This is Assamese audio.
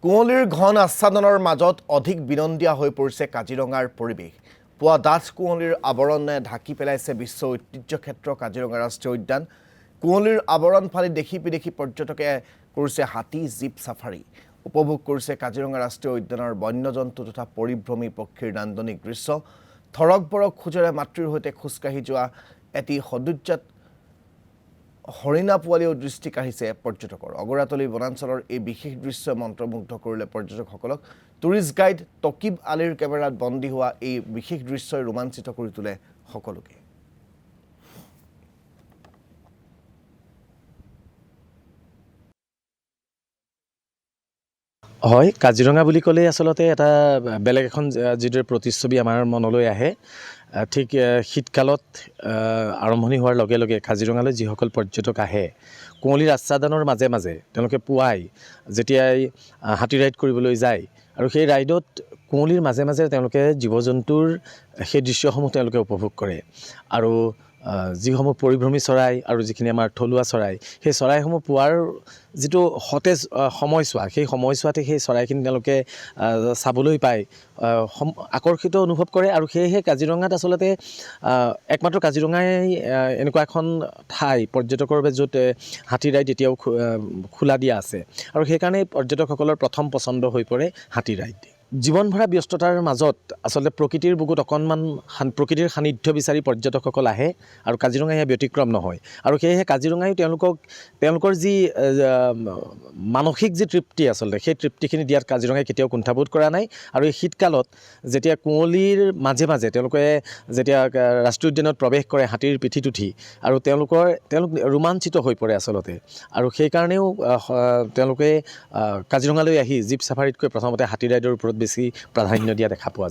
কুঁৱলীৰ ঘন আচ্ছাদনৰ মাজত অধিক বিনন্দীয়া হৈ পৰিছে কাজিৰঙাৰ পৰিৱেশ। পুৱা ডাঠ কুঁৱলীৰ আৱৰণে ঢাকি পেলাইছে বিশ্ব ঐতিহ্য ক্ষেত্ৰ কাজিৰঙা ৰাষ্ট্ৰীয় উদ্যান। কুঁৱলীৰ আৱৰণ ফালি দেখি বিদেশী পৰ্যটকে কৰিছে হাতী জীপ ছাফাৰী। উপভোগ কৰিছে কাজিৰঙা ৰাষ্ট্ৰীয় উদ্যানৰ বন্যজন্তু তথা পৰিভ্ৰমী পক্ষীৰ নান্দনিক দৃশ্য। থৰক বৰক খোজেৰে মাতৃৰ সৈতে খোজকাঢ়ি যোৱা এটি সদুজ্জাত হৰিণা পোৱালিও দৃষ্টি কাঢ়িছে পৰ্যটকৰ। অগৰাতলী বনাঞ্চলৰ এই বিশেষ দৃশ্যই মন্ত্ৰমুগ্ধ কৰিলে পৰ্যটকসকলক। টুৰিষ্ট গাইড তকিব আলীৰ কেমেৰাত বন্দী হোৱা এই বিশেষ দৃশ্যই ৰোমাঞ্চিত কৰি তোলে সকলোকে। হয়, কাজিৰঙা বুলি ক'লে আচলতে এটা বেলেগ এখন যিদৰে প্ৰতিচ্ছবি আমাৰ মনলৈ আহে। ঠিক শীতকালত আৰম্ভণি হোৱাৰ লগে লগে কাজিৰঙালৈ যিসকল পৰ্যটক আহে, কুঁৱলীৰ আচ্ছাদনৰ মাজে মাজে তেওঁলোকে পুৱাই যেতিয়াই হাতী ৰাইড কৰিবলৈ যায় আৰু সেই ৰাইডত কুঁৱলীৰ মাজে মাজে তেওঁলোকে জীৱ জন্তুৰ সেই দৃশ্যসমূহ তেওঁলোকে উপভোগ কৰে। আৰু যিসমূহ পৰিভ্ৰমী চৰাই আৰু যিখিনি আমাৰ থলুৱা চৰাই, সেই চৰাইসমূহ পোৱাৰ যিটো সতেজ সময়ছোৱা, সেই সময়ছোৱাতে সেই চৰাইখিনি তেওঁলোকে চাবলৈ পায় আকৰ্ষিত অনুভৱ কৰে। আৰু সেয়েহে কাজিৰঙাত আচলতে একমাত্ৰ কাজিৰঙাই এনেকুৱা এখন ঠাই পৰ্যটকৰ বাবে য'ত হাতী ৰাইড এতিয়াও খোলা দিয়া আছে, আৰু সেইকাৰণে পৰ্যটকসকলৰ প্ৰথম পচন্দ হৈ পৰে হাতী ৰাইড। জীৱন ভৰা ব্যস্ততাৰ মাজত আচলতে প্ৰকৃতিৰ বুকুত অকণমান প্ৰকৃতিৰ সান্নিধ্য বিচাৰি পৰ্যটকসকল আহে, আৰু কাজিৰঙা ইয়াৰ ব্যতিক্ৰম নহয়। আৰু সেয়েহে কাজিৰঙাই তেওঁলোকৰ যি মানসিক যি তৃপ্তি, আচলতে সেই তৃপ্তিখিনি দিয়াত কাজিৰঙাই কেতিয়াও কুণ্ঠাবোধ কৰা নাই। আৰু এই শীতকালত যেতিয়া কুঁৱলীৰ মাজে মাজে তেওঁলোকে যেতিয়া ৰাষ্ট্ৰীয় উদ্যানত প্ৰৱেশ কৰে হাতীৰ পিঠিত উঠি, আৰু তেওঁলোক ৰোমাঞ্চিত হৈ পৰে আচলতে। আৰু সেইকাৰণেও তেওঁলোকে কাজিৰঙালৈ আহি জীপ ছাফাৰীতকৈ প্ৰথমতে হাতী ৰাইডৰ ওপৰত বেছি প্ৰাধান্য দিয়া দেখা পোৱা যায়।